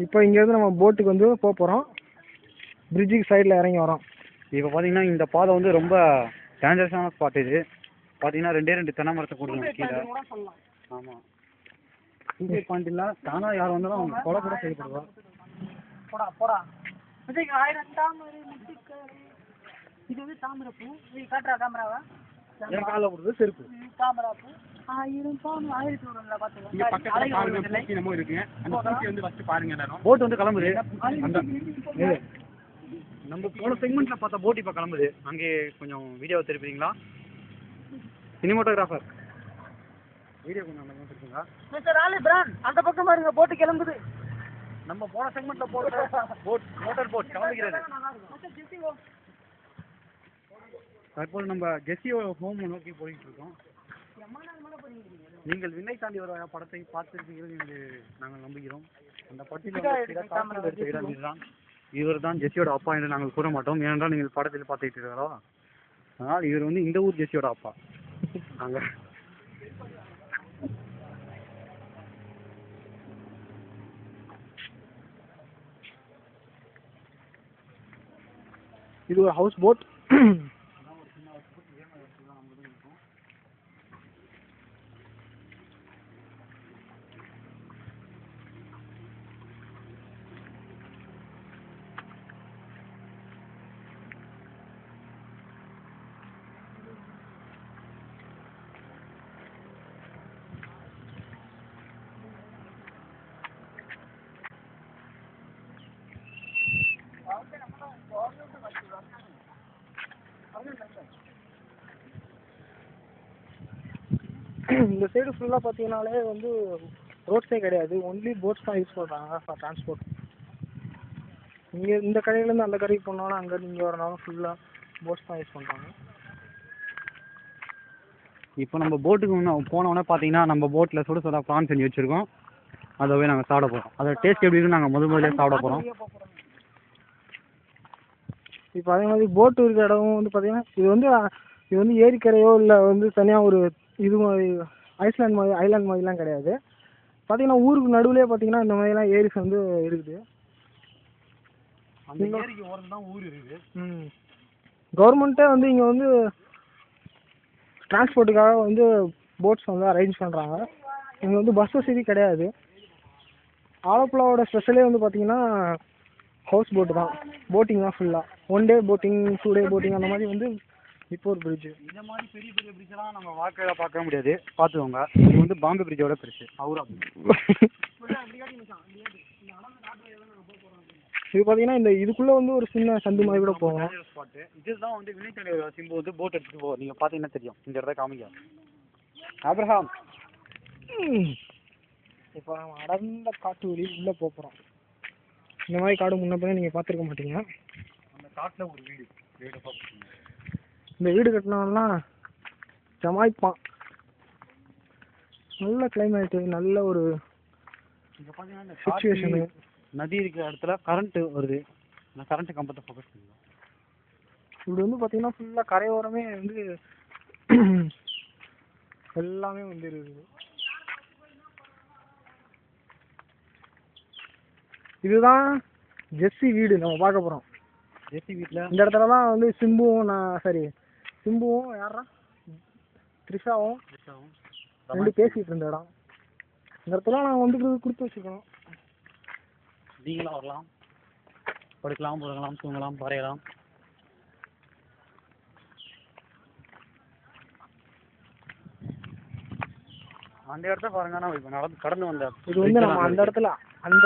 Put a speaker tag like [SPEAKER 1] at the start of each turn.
[SPEAKER 1] இப்போ இங்கேருந்து நம்ம போட்டுக்கு வந்து போகிறோம். பிரிட்ஜுக்கு சைடில் இறங்கி வரோம்.
[SPEAKER 2] இப்போ பார்த்தீங்கன்னா இந்த பாதை வந்து ரொம்ப டேஞ்சரஸான ஸ்பாட் இது. பார்த்தீங்கன்னா 2 தென்னை மரத்தை கொடுக்கணும் கீழே. ஆமாம், சூசைட் பாயிண்ட் இல்லை, தானாக யார் வந்தாலும் அவங்க கொலை கூட செய்யப்படுவா.
[SPEAKER 1] போடா போடா இது வந்து தாமரை பூ. நீ காட்டுறா கேமராவா?
[SPEAKER 2] என் காலில் கொடுத்தது செருப்பு.
[SPEAKER 1] தாமரை பூ 1000
[SPEAKER 2] போட் வந்து கிளம்புது. நம்ம போன செக்மெண்ட்ல பார்த்தா போட் இப்போ கிளம்புது. அங்கே கொஞ்சம் வீடியோ திருப்பிங்களா? சினிமாட்டோகிராஃபர் வீடியோ கொஞ்சம் திருப்பிங்களா?
[SPEAKER 1] மிஸ்டர் ஆலி பிரான், அந்த பக்கம் பாருங்க, போட்டு கிளம்புது.
[SPEAKER 2] நம்ம போன செக்மெண்ட்ல போட் மோட்டார் போட் கிளம்புகிறது. தற்போது நம்ம ஜெஸ்ஸியோட ஹோம் நோக்கி போயிட்டு இருக்கோம். நீங்கள் விண்ணை தாண்டி வர படத்தை பார்த்திருப்பீர்கள் என்று நாங்கள் நம்புகிறோம். அந்த படத்தில் இவர் தான் ஜெஸ்ஸியோட அப்பா என்று நாங்கள் கூற மாட்டோம். ஏனென்றால் நீங்கள் படத்தில் பார்த்துக்கிட்டு இருக்கிறோம். அதனால் இவர் வந்து இந்த ஊர் ஜெஸ்ஸியோட அப்பா. நாங்கள்
[SPEAKER 1] இது ஒரு ஹவுஸ் போட். இந்த சைடு ஃபுல்லாக பார்த்தீங்கன்னாலே வந்து ரோட்ஸே கிடையாது. ஒன்லி போட்ஸ் தான் யூஸ் பண்ணுறாங்க ஃபார் டிரான்ஸ்போர்ட். இங்கே இந்த கடையிலேருந்து அந்த கடைக்கு போனாலும் அங்கே இங்கே வரனாலும் ஃபுல்லாக போட்ஸ் தான் யூஸ் பண்ணுறாங்க.
[SPEAKER 2] இப்போ நம்ம போட்டுக்கு போனோடனே பார்த்தீங்கன்னா நம்ம போட்டில் சுட சுட ப்ரான் செஞ்சு வச்சுருக்கோம். அதை போய் நாங்கள் சாப்பிட போகிறோம். அதை டேஸ்ட் எப்படி இருக்குன்னு நாங்கள் முதலே சாப்பிட போகிறோம்.
[SPEAKER 1] இப்போ அதே மாதிரி போட்டு இருக்கிற இடமும் வந்து பார்த்தீங்கன்னா இது வந்து ஏரிக்கரையோ இல்லை வந்து தனியாக ஒரு இது மாதிரி ஐலாண்ட் மாதிரிலாம் கிடையாது. பார்த்தீங்கன்னா ஊருக்கு நடுவுலேயே பார்த்தீங்கன்னா இந்த மாதிரிலாம் ஏரிஸ் வந்து இருக்குது.
[SPEAKER 2] அந்த ஏரிக்கு ஓரம் தான் ஊர் இருக்குது.
[SPEAKER 1] கவர்மெண்ட்டே வந்து இங்கே வந்து டிரான்ஸ்போர்ட்டுக்காக வந்து போட்ஸ் வந்து அரேஞ்ச் பண்ணுறாங்க. இங்கே வந்து பஸ் வசதி கிடையாது. ஆலப்புழாவோட ஸ்பெஷலே வந்து பார்த்தீங்கன்னா ஹவுஸ் போட்டு தான், போட்டிங் தான் ஃபுல்லாக. 1 டே போட்டிங், 2 டே போட்டிங், அந்த மாதிரி வந்து இப்போ ஒரு பிரிட்ஜு.
[SPEAKER 2] இந்த மாதிரி பெரிய பெரிய பிரிட்ஜெலாம் நம்ம வாழ்க்கையில் பார்க்க முடியாது, பார்த்துக்கோங்க. இது வந்து பாம்பே பிரிட்ஜோட பெருசு. அவரா
[SPEAKER 1] இது பார்த்தீங்கன்னா இந்த இதுக்குள்ளே வந்து ஒரு சின்ன சந்து மாதிரி கூட போகணும்.
[SPEAKER 2] ஸ்பாட்டு இதுதான் வந்து வினைத்தலை சிம்பு வந்து போட் எடுத்துகிட்டு போவோம். நீங்கள் பார்த்தீங்கன்னா தெரியும். இந்த இடத்த காமிக்க ஆப்ரஹாம்.
[SPEAKER 1] இப்போ நம்ம அடர்ந்த காட்டு வழியில் உள்ளே போகிறோம். இந்த மாதிரி காடு முன்ன பின்ன நீங்கள் பார்த்துருக்க மாட்டீங்க.
[SPEAKER 2] அந்த காட்டில் ஒரு வீடு
[SPEAKER 1] இந்த வீடு கட்டினவெல்லாம் ஜமாய்ப்பான். நல்ல கிளைமேட்டு, நல்ல ஒரு சிச்சுவேஷனு.
[SPEAKER 2] நதி இருக்கிற இடத்துல கரண்ட்டு வருது. நான் கரண்ட்டு கம்பத்தை ஃபோக்கஸ் பண்ணுவேன்.
[SPEAKER 1] இப்படி வந்து பார்த்தீங்கன்னா ஃபுல்லாக கரையோரமே வந்து எல்லாமே வந்து இருக்குது. இதுதான் ஜெஸ்ஸி வீடு நம்ம பார்க்க போகிறோம்.
[SPEAKER 2] ஜெஸ்ஸி வீட்டில்
[SPEAKER 1] இந்த இடத்துலலாம் வந்து சிம்புவும் யாரா த்ரிஷாவும் 2 பேசிகிட்டு இருந்த இடம். இந்த இடத்துல நாங்கள் வந்து கொடுத்து வச்சுருக்கோம்.
[SPEAKER 2] நீங்களும் வரலாம், படுக்கலாம், புறங்கலாம், தூங்கலாம், வரையலாம். அந்த இடத்த பாருங்க. நான் இப்போ கடந்து வந்த
[SPEAKER 1] இது வந்து நம்ம அந்த இடத்துல அந்த